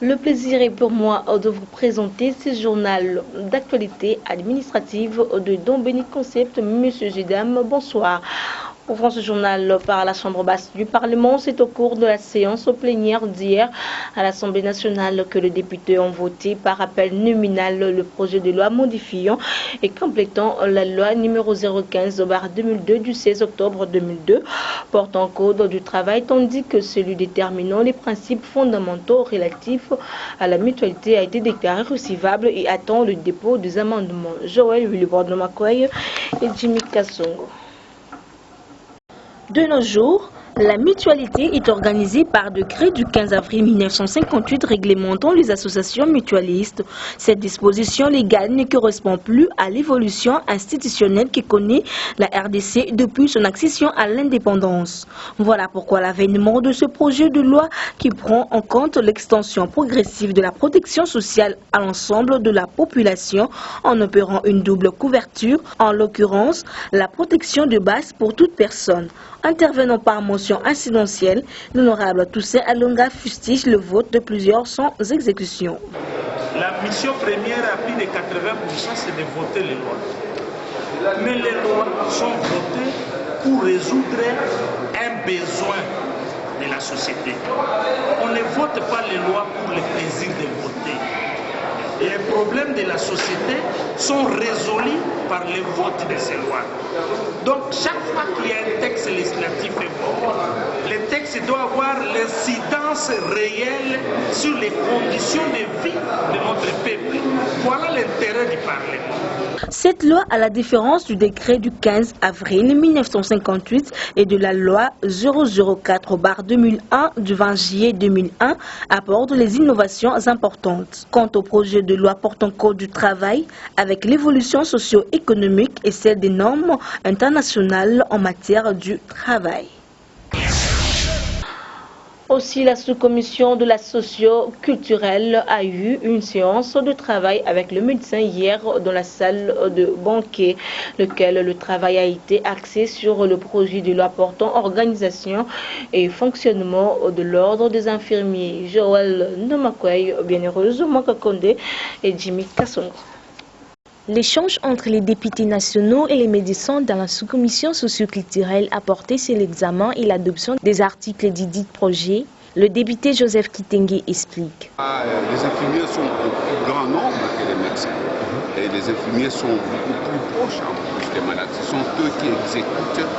Le plaisir est pour moi de vous présenter ce journal d'actualité administrative de Don Béni Concept. Monsieur Gidam, bonsoir. Ouvrons ce journal par la Chambre basse du Parlement. C'est au cours de la séance plénière d'hier à l'Assemblée nationale que les députés ont voté par appel nominal le projet de loi modifiant et complétant la loi numéro 015/2002 du 16 octobre 2002 portant code du travail, tandis que celui déterminant les principes fondamentaux relatifs à la mutualité a été déclaré recevable et attend le dépôt des amendements. Joël Willibrod-Makoy et Jimmy Kassongo. De nos jours, la mutualité est organisée par décret du 15 avril 1958 réglementant les associations mutualistes. Cette disposition légale ne correspond plus à l'évolution institutionnelle que connaît la RDC depuis son accession à l'indépendance. Voilà pourquoi l'avènement de ce projet de loi qui prend en compte l'extension progressive de la protection sociale à l'ensemble de la population en opérant une double couverture, en l'occurrence la protection de base pour toute personne. Intervenant par motion incidentielle, l'honorable Toussaint Alonga fustige le vote de plusieurs sans exécution. La mission première à plus de 80%, c'est de voter les lois. Mais les lois sont votées pour résoudre un besoin de la société. On ne vote pas les lois pour le plaisir de voter. Les problèmes de la société sont résolus par le vote de ces lois. Donc chaque fois qu'il y a un texte législatif voté, le texte doit avoir l'incidence réelle sur les conditions de vie de notre peuple. Voilà l'intérêt du Parlement. Cette loi, à la différence du décret du 15 avril 1958 et de la loi 004/2001 du 20 juillet 2001, apporte les innovations importantes. Quant au projet de loi portant code du travail, avec l'évolution socio-économique et celle des normes internationales en matière du travail. Aussi, la sous-commission de la socio-culturelle a eu une séance de travail avec le médecin hier dans la salle de banquet, lequel le travail a été axé sur le projet de loi portant organisation et fonctionnement de l'ordre des infirmiers. Joël Nomakwei, Bienheureuse, Makakonde et Jimmy Kassongo. L'échange entre les députés nationaux et les médecins dans la sous-commission socio-culturelle a porté sur l'examen et l'adoption des articles du dit projet. Le député Joseph Kitenge explique. Les infirmiers sont au plus grand nombre que les médecins. Et les infirmiers sont beaucoup plus proches en plus des malades. Ce sont eux qui exécutent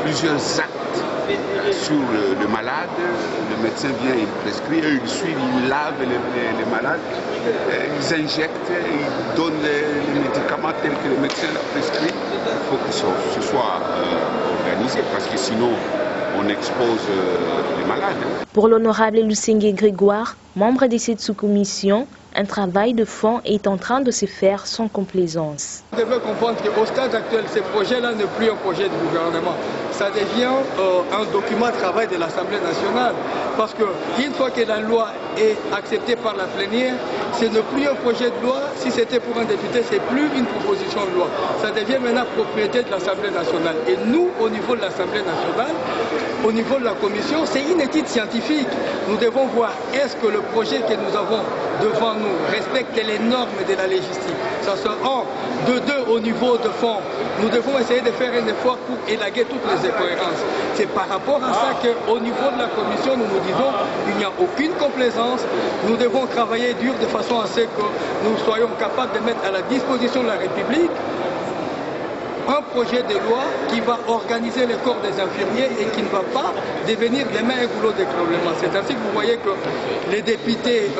plusieurs actes sur le malade. Le médecin vient, il prescrit, il suit, il lave les malades, ils injectent, ils donnent les médicaments tels que le médecin l'a prescrit. Il faut que ce soit organisé parce que sinon on expose les malades. Pour l'honorable Lusengue Grégoire, membre de cette sous-commission, un travail de fond est en train de se faire sans complaisance. Vous devez comprendre qu'au stade actuel, ce projet-là n'est plus un projet de gouvernement. Ça devient un document de travail de l'Assemblée nationale. Parce qu'une fois que la loi est acceptée par la plénière, ce n'est plus un projet de loi. Si c'était pour un député, ce n'est plus une proposition de loi. Ça devient maintenant propriété de l'Assemblée nationale. Et nous, au niveau de l'Assemblée nationale, au niveau de la commission, c'est une étude scientifique. Nous devons voir est-ce que le projet que nous avons devant nous respecte les normes de la légistique. Ça se rend de deux au niveau de fond. Nous devons essayer de faire un effort pour élaguer toutes les incohérences. C'est par rapport à ça qu'au niveau de la commission, nous nous disons qu'il n'y a aucune complaisance. Nous devons travailler dur de façon à ce que nous soyons capables de mettre à la disposition de la République un projet de loi qui va organiser le corps des infirmiers et qui ne va pas devenir demain un goulot d'étranglement. C'est ainsi que vous voyez que les députés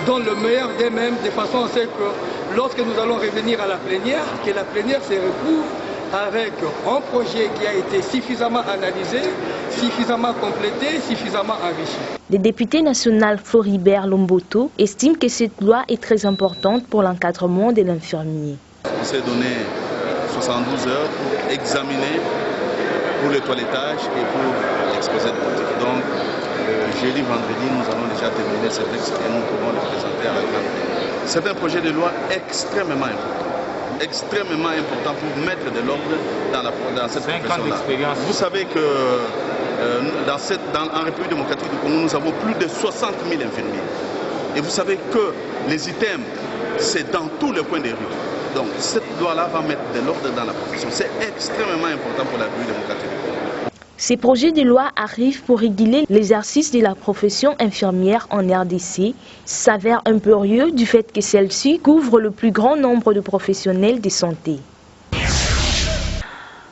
donnent le meilleur d'eux-mêmes de façon à ce que lorsque nous allons revenir à la plénière, que la plénière se retrouve avec un projet qui a été suffisamment analysé, suffisamment complété, suffisamment enrichi. Le député national Floribert Lomboto estime que cette loi est très importante pour l'encadrement de l'infirmier. On s'est donné 72 heures pour examiner pour le toilettage et pour l'exposé de motifs. Donc, jeudi, vendredi, nous allons déjà terminer ce texte et nous pourrons le présenter à la grande plénière. C'est un projet de loi extrêmement important pour mettre de l'ordre dans cette profession-là. Vous savez que En République démocratique du Congo, nous avons plus de 60 000 infirmiers. Et vous savez que les items, c'est dans tous les coins des rues. Donc cette loi-là va mettre de l'ordre dans la profession. C'est extrêmement important pour la République démocratique du Congo. Ces projets de loi arrivent pour réguler l'exercice de la profession infirmière en RDC, s'avère impérieux du fait que celle-ci couvre le plus grand nombre de professionnels de santé.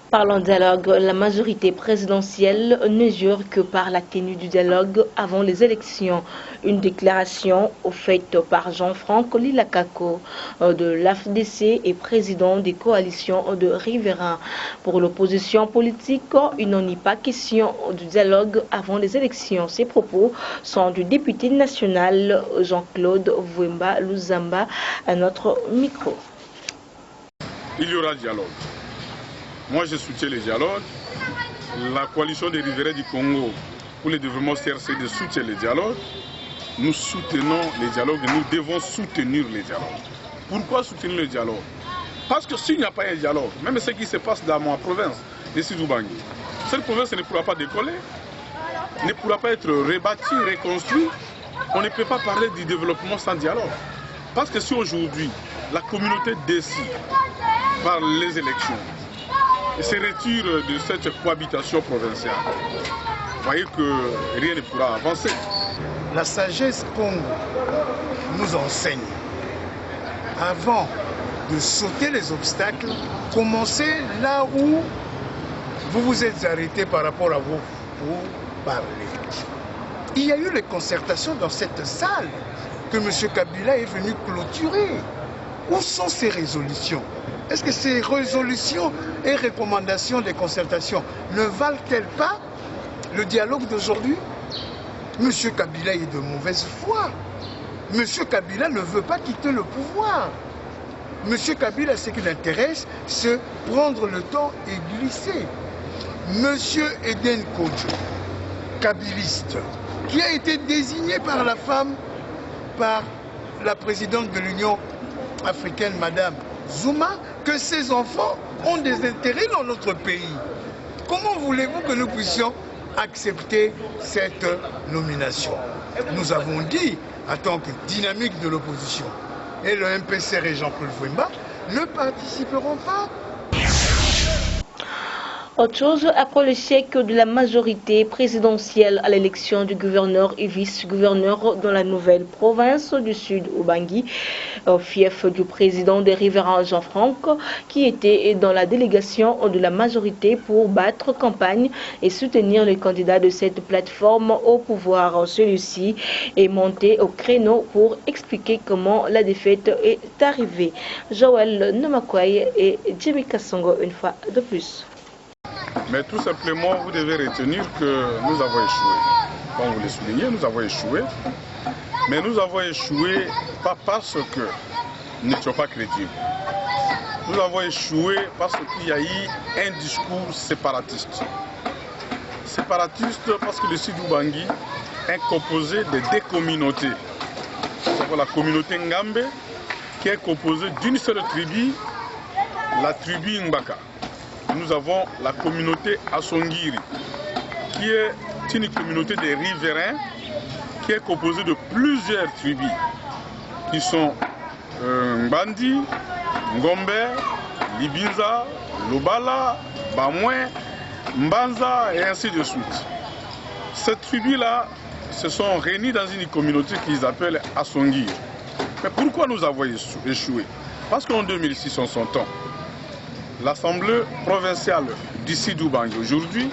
Parlant dialogue, la majorité présidentielle ne jure que par la tenue du dialogue avant les élections. Une déclaration faite par Jean-Franck Lilakako de l'AFDC et président des coalitions de riverains. Pour l'opposition politique, il n'en est pas question du dialogue avant les élections. Ces propos sont du député national Jean-Claude Vouemba Luzamba à notre micro. Il y aura dialogue. Moi, je soutiens le dialogue. La coalition des riverains du Congo pour le développement CRCD soutient le dialogue. Nous soutenons le dialogue et nous devons soutenir le dialogue. Pourquoi soutenir le dialogue? Parce que s'il n'y a pas un dialogue, même ce qui se passe dans ma province, de Sidou-Bangui, cette province ne pourra pas décoller, ne pourra pas être rebâtie, reconstruite. On ne peut pas parler du développement sans dialogue. Parce que si aujourd'hui, la communauté décide par les élections, et se retire de cette cohabitation provinciale, vous voyez que rien ne pourra avancer. La sagesse Congo nous enseigne, avant de sauter les obstacles, commencez là où vous vous êtes arrêté par rapport à vous pour parler. Il y a eu les concertations dans cette salle que M. Kabila est venu clôturer. Où sont ces résolutions? Est-ce que ces résolutions et recommandations des concertations ne valent-elles pas le dialogue d'aujourd'hui? M. Kabila est de mauvaise foi. M. Kabila ne veut pas quitter le pouvoir. M. Kabila, ce qui l'intéresse, c'est prendre le temps et glisser. M. Eden Kodjo, kabiliste, qui a été désigné par la femme, par la présidente de l'Union africaine, Madame Zuma, que ses enfants ont des intérêts dans notre pays. Comment voulez-vous que nous puissions accepter cette nomination? Nous avons dit, en tant que dynamique de l'opposition, et le MPCR et Jean-Claude Vouemba ne participeront pas. Autre chose, après le chèque de la majorité présidentielle à l'élection du gouverneur et vice-gouverneur dans la nouvelle province du Sud Ubangui, fief du président des riverains Jean-Franck, qui était dans la délégation de la majorité pour battre campagne et soutenir les candidats de cette plateforme au pouvoir. Celui-ci est monté au créneau pour expliquer comment la défaite est arrivée. Joël Nomakwaye et Jimmy Kassongo une fois de plus. Mais tout simplement, vous devez retenir que nous avons échoué. Comme vous le soulignez, nous avons échoué. Mais nous avons échoué pas parce que nous n'étions pas crédibles. Nous avons échoué parce qu'il y a eu un discours séparatiste. Séparatiste parce que le Sud Ubangui est composé de deux communautés. C'est la communauté Ngambe qui est composée d'une seule tribu, la tribu Mbaka. Nous avons la communauté Asongiri, qui est une communauté des riverains, qui est composée de plusieurs tribus, qui sont Mbandi, Ngombe, Libinza, Lobala, Bamouin, Mbanza et ainsi de suite. Ces tribus-là se sont réunies dans une communauté qu'ils appellent Asongiri. Mais pourquoi nous avons échoué? Parce qu'en 2006, en son temps, l'Assemblée provinciale du Sud Ubangui aujourd'hui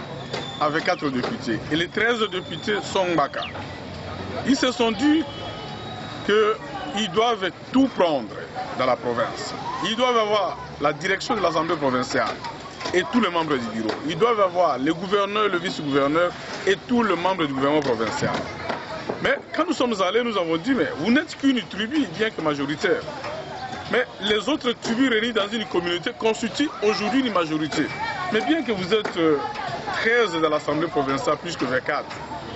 avait 4 députés et les 13 députés sont Mbaka. Ils se sont dit qu'ils doivent tout prendre dans la province. Ils doivent avoir la direction de l'Assemblée provinciale et tous les membres du bureau. Ils doivent avoir le gouverneur, le vice-gouverneur et tous les membres du gouvernement provincial. Mais quand nous sommes allés, nous avons dit, mais vous n'êtes qu'une tribu, bien que majoritaire. Mais les autres tribus réunies dans une communauté constituent aujourd'hui une majorité. Mais bien que vous êtes 13 dans l'Assemblée provinciale, plus que 24,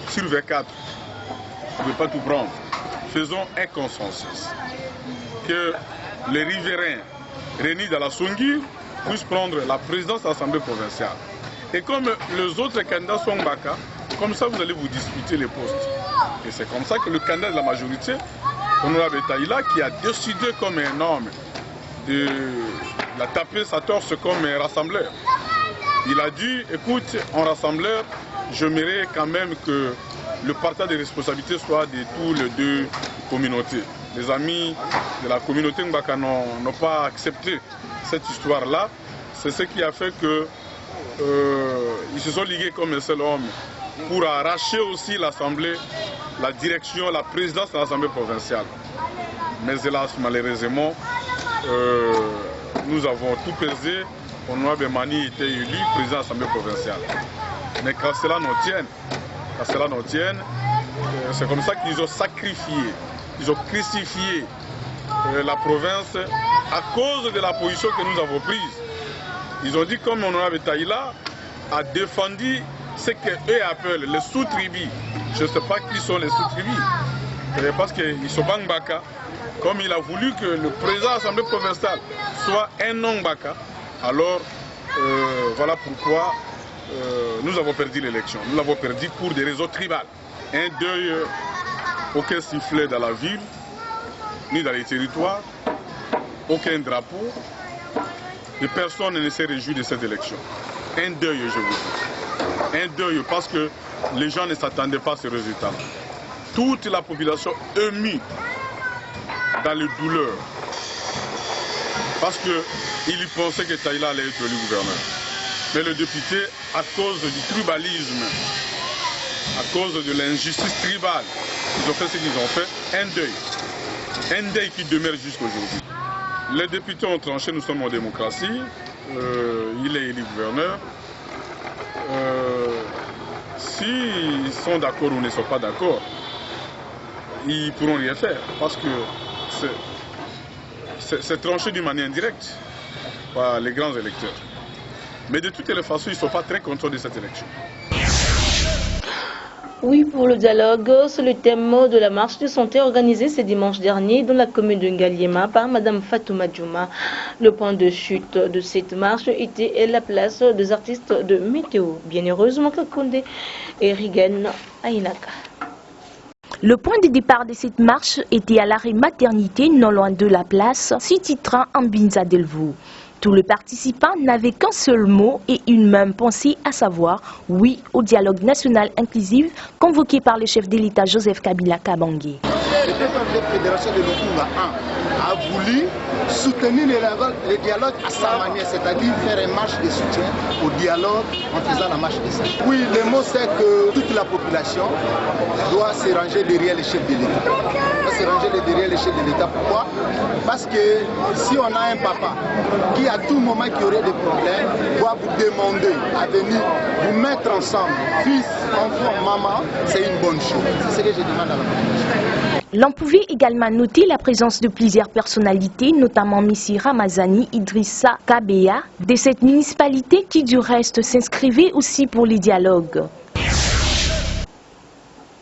sur 24, vous ne pouvez pas tout prendre. Faisons un consensus. Que les riverains réunis dans la Songi puissent prendre la présidence de l'Assemblée provinciale. Et comme les autres candidats sont Mbaka, comme ça vous allez vous disputer les postes. Et c'est comme ça que le candidat de la majorité, Honorable Taïla, qui a décidé comme un homme de la taper sa torse comme un rassembleur. Il a dit, écoute, en rassembleur, j'aimerais quand même que le partage des responsabilités soit de tous les deux communautés. Les amis de la communauté Mbaka n'ont pas accepté cette histoire-là. C'est ce qui a fait que ils se sont ligués comme un seul homme pour arracher aussi l'Assemblée, la direction, la présidence de l'Assemblée provinciale. Mais hélas, malheureusement, nous avons tout pesé. Honorable Mani était élu président de l'Assemblée provinciale. Mais quand cela nous tienne, c'est comme ça qu'ils ont sacrifié, ils ont crucifié la province à cause de la position que nous avons prise. Ils ont dit comme Honorable Taïla a défendu ce qu'eux appellent les sous-tribus. Je ne sais pas qui sont les sous-tribus, parce qu'ils sont Bangbaka. Comme il a voulu que le président de l'Assemblée provinciale soit un non-Baka, alors voilà pourquoi nous avons perdu l'élection. Nous l'avons perdu pour des raisons tribales. Un deuil, aucun sifflet dans la ville, ni dans les territoires, aucun drapeau. Et personne ne s'est réjoui de cette élection. Un deuil, je vous dis. Un deuil parce que les gens ne s'attendaient pas à ce résultat. Toute la population émue dans les douleurs. Parce qu'ils pensaient que Taïla allait être élu gouverneur. Mais le député, à cause du tribalisme, à cause de l'injustice tribale, ils ont fait ce qu'ils ont fait, un deuil. Un deuil qui demeure jusqu'aujourd'hui. Les députés ont tranché, nous sommes en démocratie, il est élu gouverneur. S'ils sont d'accord ou ne sont pas d'accord, ils ne pourront rien faire parce que c'est tranché d'une manière indirecte par les grands électeurs. Mais de toutes les façons, ils ne sont pas très contents de cette élection. Oui, pour le dialogue, c'est le thème de la marche de santé organisée ce dimanche dernier dans la commune de Ngaliema par Mme Fatouma Djouma. Le point de chute de cette marche était la place des artistes de Météo. Bienheureusement, Kakonde et Rigen Ainaka. Le point de départ de cette marche était à l'arrêt maternité non loin de la place, sous-titrant Ambinza Delvaux. Tous les participants n'avaient qu'un seul mot et une même pensée, à savoir oui au dialogue national inclusif convoqué par le chef de l'État Joseph Kabila Kabange. Le président de la fédération de Lukunga a voulu soutenir le dialogue à sa manière, c'est-à-dire faire une marche de soutien au dialogue en faisant la marche de soutien. Oui, le mot c'est que toute la population doit se ranger derrière le chef de l'État. Doit se ranger derrière le chef de l'État. Pourquoi? Parce que si on a un papa qui à tout moment qui aurait des problèmes, doit vous demander à venir vous mettre ensemble, fils, enfant, maman, c'est une bonne chose. C'est ce que je demande à la population. L'on pouvait également noter la présence de plusieurs personnalités, notamment M. Ramazani Idrissa Kabea, de cette municipalité qui du reste s'inscrivait aussi pour les dialogues.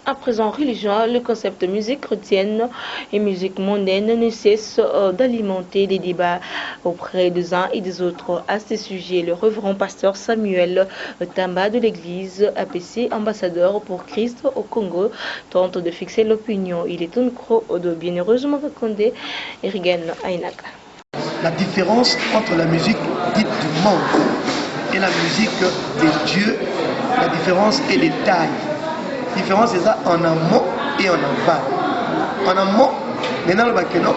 À présent, religion, le concept musique chrétienne et musique mondaine ne cesse d'alimenter des débats auprès des uns et des autres. À ce sujet, le révérend pasteur Samuel Tamba de l'église APC, ambassadeur pour Christ au Congo, tente de fixer l'opinion. Il est au micro de Bienheureusement Kakonde et Rigen Ainaka. La différence entre la musique dite du monde et la musique de Dieu, la différence est les tailles. La différence c'est ça en amont et en aval. En amont, maintenant le bakeno,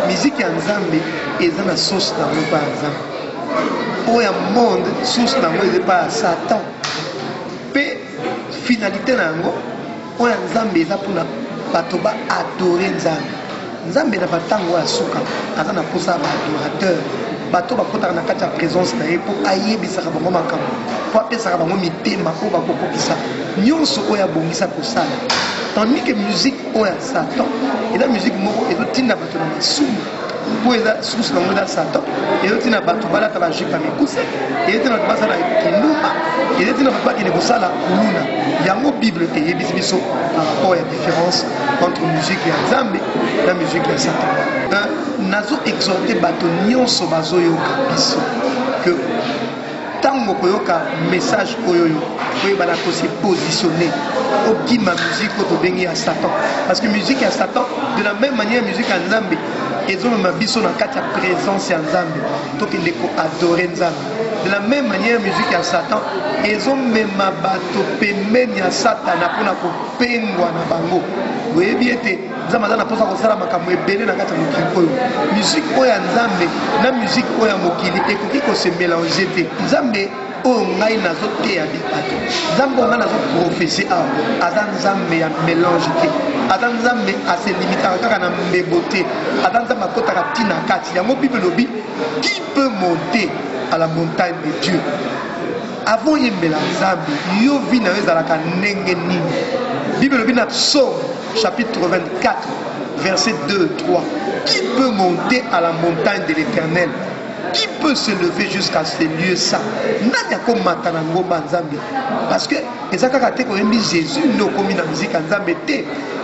musique en Zambie et dans la sauce dans le par exemple. Au monde, sauce dans le pas Satan. Pe finalité nango, au Zambie ça pour la batoba adorer Zambie. Nzambe na batango ya suka azana posa ba adorateur bato bakota na kati ya présence na ye po ayebisaka bango makambo po apesaka bango mitema po bakokokisa nyonso oyo abongisa kosala tandis que musique oyo ya Satan eza musique moko ezotinda bato na masumu po eza source nango eza Satan ezotinda bato balata bajupe ya mikuse ezotinda bato basala kindumba ezotinda bato bakende kosala kuluna yango Bible eyebisi biso par rapport ya différence entre musique ya Nzambe la musique ya Satan. Nazo exhorté bato nyonso bazoyoka biso que tant ntango koyoka message oyo koyeba na ko se positionner okima musique to bengi ya Satan parce que musique ya Satan de la même manière musique ya Nzambe ezomema biso na kati ya présence ya Nzambe tokende ko adorer Nzambe de la même manière musique ya Satan ezomema bato pembeni ya Satana mpona kopengwa na bango oyebi ete Nzambe aza na mposa kosala makambo ebele na kati ya mokili oyo musique oyo ya Nzambe na musique oyo ya mokili ekoki kose mélanger te Nzambe oyo ngai nazoteya bato Nzambe oyo ngai nazoprofese awa aza Nzambe ya mélange te aza Nzambe aselimitaka kaka na mbebo te aza Nzambe akotaka ntina kati yango Bible lobi qui peut monter à la montagne de Dieu avant yembela Nzambe yo vi na ezalaka ndenge nini Bible lobi na Psaume chapitre 24 verset 2 3 qui peut monter à la montagne de l'Éternel qui peut se lever jusqu'à ces lieux ça nani akomata na ngomba Nzambe parce que ezaka te ko yembi Jésus no komi na musique Nzambe te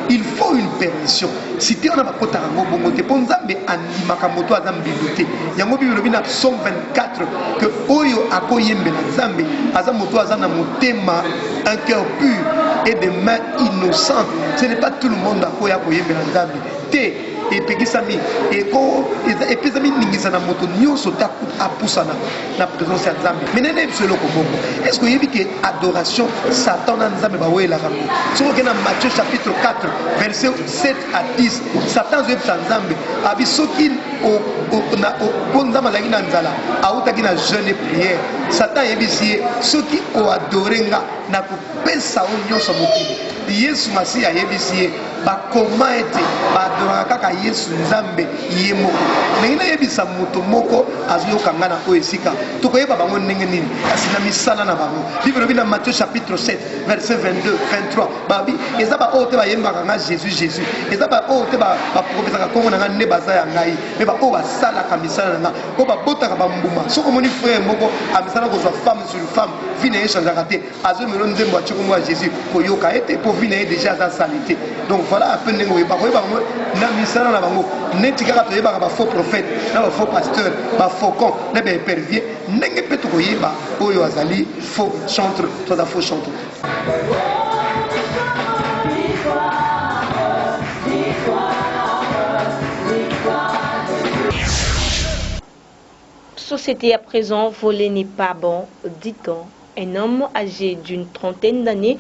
il faut une permission si te on a bakota ngo bongo te po Nzambe andimaka moto aza mbilo te yango Bible lobi na Psaume 24 que oyo akoyembela Nzambe aza moto aza na motema un cœur pur et des mains innocentes ce n'est pas tout le monde akoya koyembela Nzambe te epekisami epesami ningisa na moto nyonso ta apusana na présence ya Nzambe menene bisolo ko bongo est-ce que yebi que adoration Satan na Nzambe ba wela kango soko ke na Matthieu chapitre 4 verset 7 à 10 Satan zo epesa Nzambe abi soki na ponza malaki na nzala autaki na jeûne et prière Satan yebisi soki o adorenga na kopesa o nyonso mokili Yesu Masiya yebisi bakoma ete badoraka kaka Yesu Nzambe ye moko ndenge nayebisa moto moko azoyokanga na oyo esika tokoyeba bango ndenge nini kasi na misala na bango Bible lobi na Matthieu chapitre 7 verset 22 23 babi eza ba oyo te bayembaka nga Jésus eza ba oyo te baprofesaka kongo na nga nde baza ya ngai me ba oyo basalaka misala na nga oyo babotaka bambuma soki omoni frère moko amisala kozwa femme sur femme vi na ye echangeaka te azomelo nzembo atie kombo ya Jésus koyoka ete po vi na ye déjà aza salité donc voilà un peu ndenge oyebaka oyeba bango na misala na bango neti kaka toyebaka bafaux prophète na bafaux pasteur bafaucon na baépervier ndenge mpe tokoyeba oyo azali faux chantre to aza faux chantre Société à présent, voler n'est pas bon, dit-on. Un homme âgé d'une trentaine d'années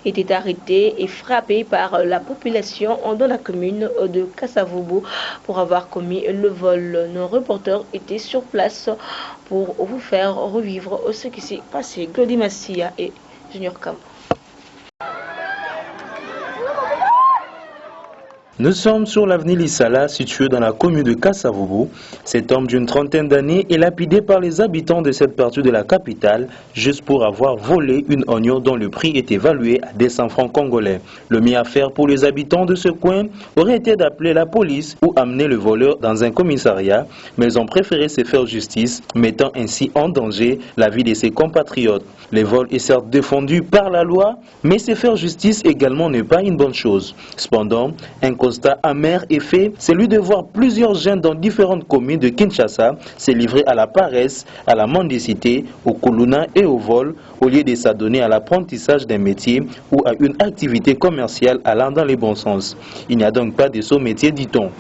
était arrêté et frappé par la population dans la commune de Kasavubu pour avoir commis le vol. Nos reporters étaient sur place pour vous faire revivre ce qui s'est passé. Glody Massia et Junior Cam. Nous sommes sur l'avenue Lissala, située dans la commune de Kasavubu. Cet homme d'une trentaine d'années est lapidé par les habitants de cette partie de la capitale juste pour avoir volé une oignon dont le prix est évalué à 200 francs congolais. Le mieux à faire pour les habitants de ce coin aurait été d'appeler la police ou amener le voleur dans un commissariat, mais ils ont préféré se faire justice, mettant ainsi en danger la vie de ses compatriotes. Le vol est certes défendu par la loi, mais se faire justice également n'est pas une bonne chose. Cependant, un constat amer est fait, celui de voir plusieurs jeunes dans différentes communes de Kinshasa se livrer à la paresse, à la mendicité, au kuluna et au vol, au lieu de s'adonner à l'apprentissage d'un métier ou à une activité commerciale allant dans les bons sens. Il n'y a donc pas de saut métier, dit-on.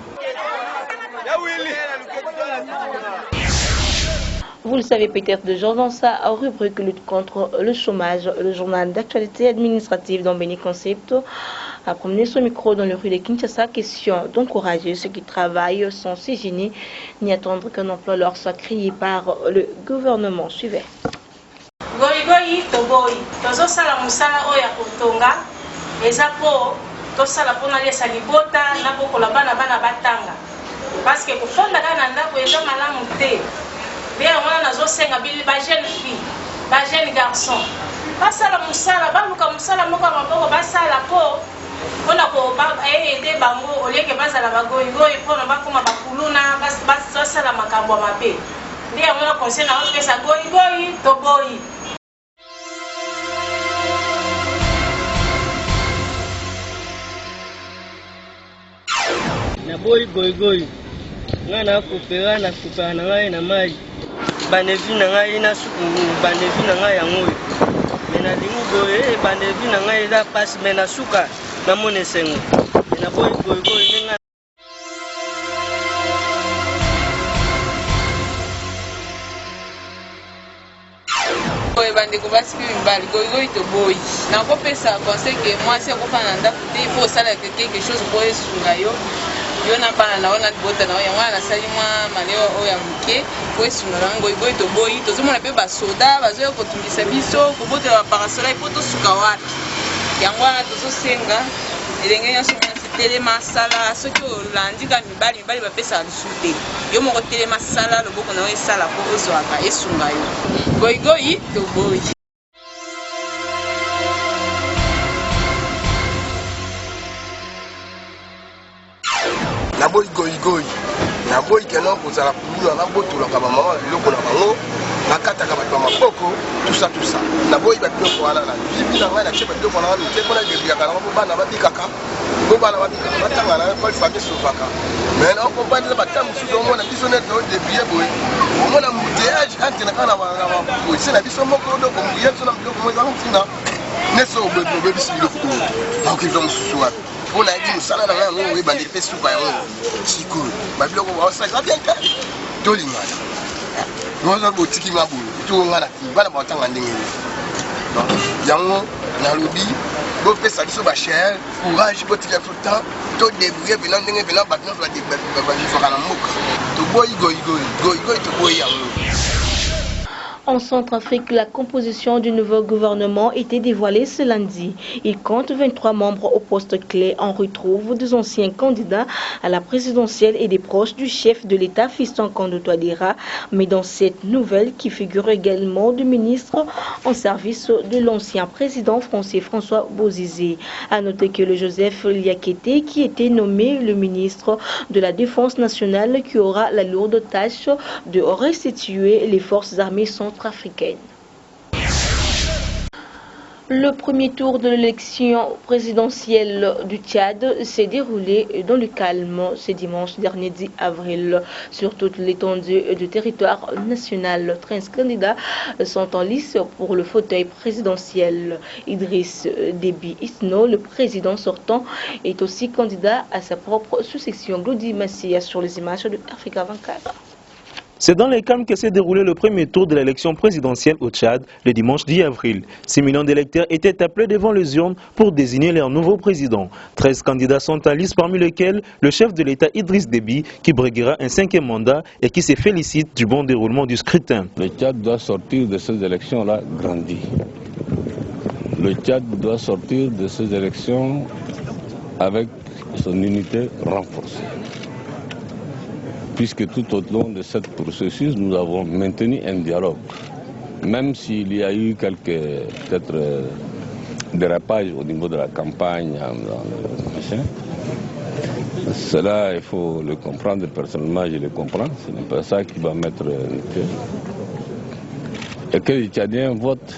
Vous le savez peut-être déjà dans sa rubrique lutte contre le chômage, le journal d'actualité administrative d'Ambeni Concept a promené son micro dans le rue de Kinshasa, question d'encourager ceux qui travaillent sans se gêner ni attendre qu'un emploi leur soit créé par le gouvernement. Suivez. Goigoi toboi tozosala musala oya kotonga eza po tosala pona lesa libota na bokola bana batanga parce que kofonda kana ndako eza malamu te. Bien, on a zosenga ba jeune fille, ba jeune garçon. Basala musala, baluka musala moko maboko basala po. Ona ko ba aider bango oleke bazala bagoyi goyi pona bakoma bakuluna basala makambo mabe. Bien, on a conseil na pesa goyi goyi to boyi. Na boyi goyi goyi. Ngana kupera na kupana ngai na mai. banevi na ngai na suku banevi na ngai yango me na lingi boye banevi na ngai eza pasi me na suka na mona esengo na boyi ndenge boye bandeko basi mpe mibali goyigoyi toboyi nakopesa conseil ke mwasi akofana na ndako te po osala quelque chose po esunga yo na bana na yo na libota na yo yango wana nasali mwa maleo oyo ya moke po esunga na goyigoyi toboyi tozomona mpe basoda bazoya kotungisa biso kobotela baparasola po tosuka wapi yango wana tozosenga elenge nyonso mwasi telema sala soki olandi kaka mibali bapesaka lisusu te yo moko telema sala loboko na yo esala po ozwaka esunga yo goyigoyi toboyi. Naboyi goyigoyi naboyi keno kozala kulula nabotolaka bamama biloko na bango nakataka bato ya maboko tusa naboyi babiloko wana na bibi na ngai natie babiloko na ngai mite mpona ebebiyaka nango po bana babikaka batanga na ekole famille sovaka mais naokomprendre eza batanga mosusu omona biso nete odebuye boye omona mbuteyage antena kaka na bapolisie na biso moko odoko mbuye biso na biloko mo ezaka ntina nesi obebisi biloko oyo aokiliva mosusu wapi mpo nayebi mosala na ngai yango oyebandeli mpe suka yango sikoyo babiloko baosalisa bien te tolingana noza botiki nga boye tongana bana baotanga ndenge yango nalobi bopesa biso bachere courage botika biso temps todebrouye mpena ndenge mpena bato nyonso bavivaka na mboka toboyi goyigoyi toboyi yango. En Centrafrique, la composition du nouveau gouvernement était dévoilée ce lundi. Il compte 23 membres au poste clé. On retrouve des anciens candidats à la présidentielle et des proches du chef de l'État, Fiston Kondo Touadéra. Mais dans cette nouvelle, qui figure également du ministre en service de l'ancien président français François Bozizé. À noter que le Joseph Liakete, qui était nommé le ministre de la Défense nationale, qui aura la lourde tâche de restituer les forces armées centrafricaines. Le premier tour de l'élection présidentielle du Tchad s'est déroulé dans le calme ce dimanche dernier 10 avril. Sur toute l'étendue du territoire national, 13 candidats sont en lice pour le fauteuil présidentiel. Idriss Déby Itno, le président sortant, est aussi candidat à sa propre succession. Glody Massia sur les images de Africa 24. C'est dans les calmes que s'est déroulé le premier tour de l'élection présidentielle au Tchad le dimanche 10 avril. 6 millions d'électeurs étaient appelés devant les urnes pour désigner leur nouveau président. 13 candidats sont en lice, parmi lesquels le chef de l'État Idriss Déby, qui briguera un 5e mandat et qui se félicite du bon déroulement du scrutin. Le Tchad doit sortir de ces élections-là grandi. Le Tchad doit sortir de ces élections avec son unité renforcée. Puisque tout au long de ce processus, nous avons maintenu un dialogue. Même s'il y a eu quelques dérapages au niveau de la campagne, cela, il faut le comprendre. Personnellement, je le comprends. Ce n'est pas ça qui va mettre le cœur. Et que les Tchadiens votent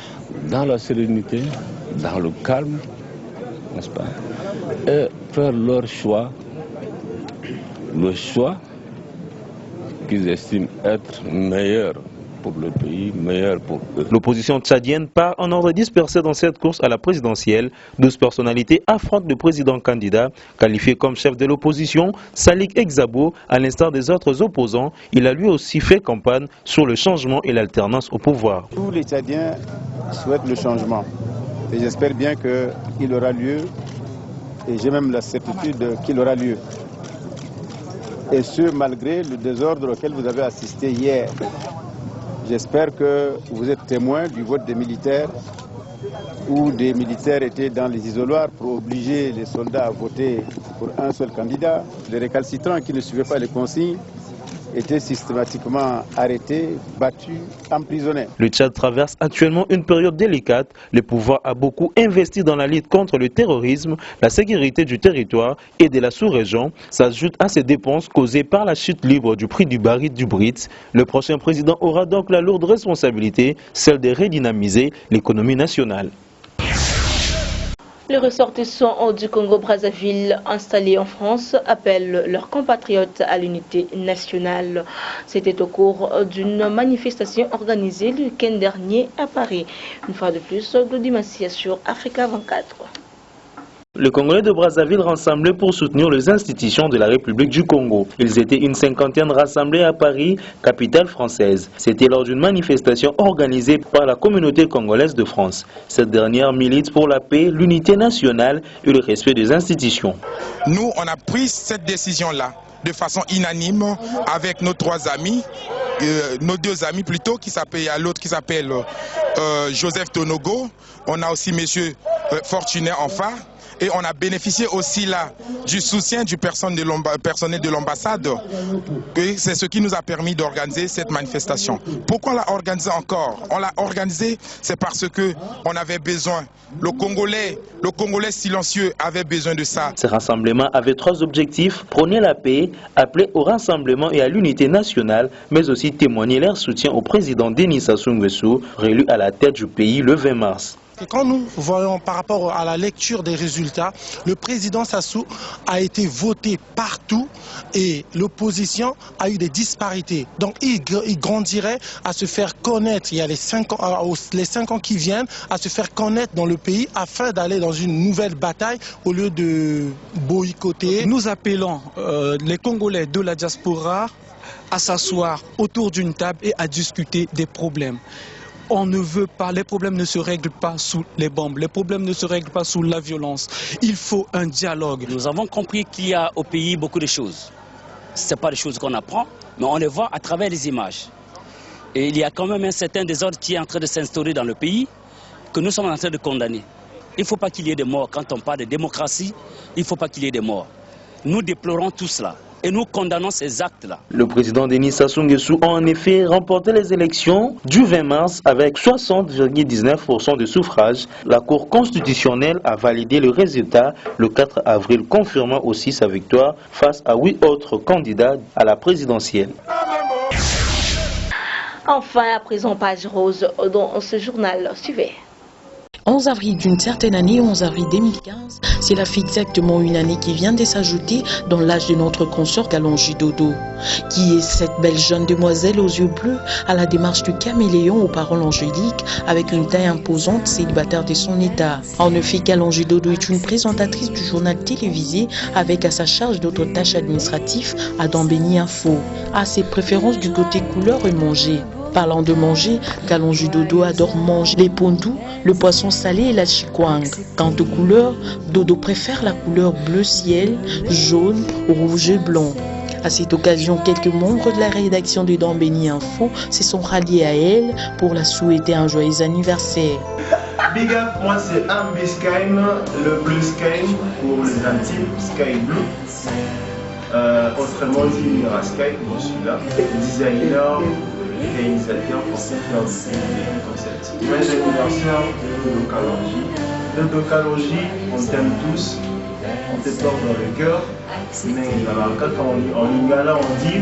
dans la sérénité, dans le calme, n'est-ce pas, et faire leur choix, le choix qu'ils estiment être meilleur pour le pays, meilleur pour eux. L'opposition tchadienne part en ordre dispersé dans cette course à la présidentielle. 12 personnalités affrontent le président candidat. Qualifié comme chef de l'opposition, Salik Exabo, à l'instar des autres opposants, il a lui aussi fait campagne sur le changement et l'alternance au pouvoir. Tous les Tchadiens souhaitent le changement et j'espère bien qu'il aura lieu et j'ai même la certitude qu'il aura lieu. Et ce, malgré le désordre auquel vous avez assisté hier. J'espère que vous êtes témoin du vote des militaires, où des militaires étaient dans les isoloirs pour obliger les soldats à voter pour un seul candidat. Les récalcitrants qui ne suivaient pas les consignes étaient systématiquement arrêtés, battus, emprisonnés. Le Tchad traverse actuellement une période délicate. Le pouvoir a beaucoup investi dans la lutte contre le terrorisme, la sécurité du territoire et de la sous-région. S'ajoute à ces dépenses causées par la chute libre du prix du baril du Brits. Le prochain président aura donc la lourde responsabilité, celle de redynamiser l'économie nationale. Les ressortissants du Congo-Brazzaville installés en France appellent leurs compatriotes à l'unité nationale. C'était au cours d'une manifestation organisée le week-end dernier à Paris. Une fois de plus, Dodi Massia sur Africa 24. Les Congolais de Brazzaville rassemblés pour soutenir les institutions de la République du Congo. Ils étaient une cinquantaine rassemblés à Paris, capitale française. C'était lors d'une manifestation organisée par la communauté congolaise de France. Cette dernière milite pour la paix, l'unité nationale et le respect des institutions. Nous, on a pris cette décision-là de façon unanime avec nos trois amis, nos deux amis plutôt, il y a l'autre qui s'appelle Joseph Tonogo. On a aussi monsieur Fortuné Enfa. Et on a bénéficié aussi là du soutien du personnel de l'ambassade. C'est ce qui nous a permis d'organiser cette manifestation. Pourquoi on l'a organisé encore? On l'a organisé, c'est parce qu'on avait besoin. Le Congolais silencieux avait besoin de ça. Ces rassemblements avaient trois objectifs: prôner la paix, appeler au rassemblement et à l'unité nationale, mais aussi témoigner leur soutien au président Denis Sassou Nguesso, réélu à la tête du pays le 20 mars. Et quand nous voyons par rapport à la lecture des résultats, le président Sassou a été voté partout et l'opposition a eu des disparités. Donc il grandirait à se faire connaître, il y a les 5 ans qui viennent, à se faire connaître dans le pays afin d'aller dans une nouvelle bataille au lieu de boycotter. Nous appelons les Congolais de la diaspora à s'asseoir autour d'une table et à discuter des problèmes. On ne veut pas, les problèmes ne se règlent pas sous les bombes, les problèmes ne se règlent pas sous la violence. Il faut un dialogue. Nous avons compris qu'il y a au pays beaucoup de choses. Ce n'est pas des choses qu'on apprend, mais on les voit à travers les images. Et il y a quand même un certain désordre qui est en train de s'instaurer dans le pays, que nous sommes en train de condamner. Il ne faut pas qu'il y ait des morts. Quand on parle de démocratie, il ne faut pas qu'il y ait des morts. Nous déplorons tout cela. Et nous condamnons ces actes-là. Le président Denis Sassou Nguesso a en effet remporté les élections du 20 mars avec 60,19% de suffrages. La Cour constitutionnelle a validé le résultat le 4 avril, confirmant aussi sa victoire face à 8 autres candidats à la présidentielle. Enfin, à présent, page rose dans ce journal. Suivez. 11 avril d'une certaine année, 11 avril 2015, cela fait exactement une année qui vient de s'ajouter dans l'âge de notre consort Kalonji Dodo. Qui est cette belle jeune demoiselle aux yeux bleus, à la démarche du caméléon aux paroles angéliques, avec une taille imposante, célibataire de son état. En effet, Kalonji Dodo est une présentatrice du journal télévisé avec à sa charge d'autres tâches administratives à Dambéni Info. À ses préférences du côté couleur et manger. Parlant de manger, Kalonji Dodo adore manger les pondous, le poisson salé et la chikwang. Quant aux couleurs, Dodo préfère la couleur bleu ciel, jaune, rouge et blanc. À cette occasion, quelques membres de la rédaction de Dambéni Info se sont ralliés à elle pour la souhaiter un joyeux anniversaire. Big up, moi c'est Ambi Sky, le bleu sky pour les intimes, sky blue. Autrement dit, Sky, je suis là, designer, réalisateur, concepteur de concept. Joyeux anniversaire de Dodo Kalonji. Dodo Kalonji, on t'aime tous, on te porte dans le cœur. Mais en lingala, on dit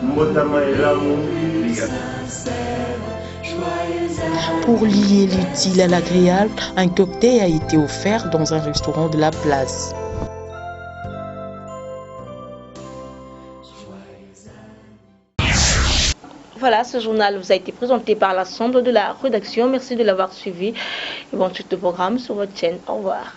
Mbotama et l'amour, les gars. Pour lier l'utile à l'agréable, un cocktail a été offert dans un restaurant de la place. Voilà, ce journal vous a été présenté par l'ensemble de la rédaction. Merci de l'avoir suivi. Et bon suite de programme sur votre chaîne. Au revoir.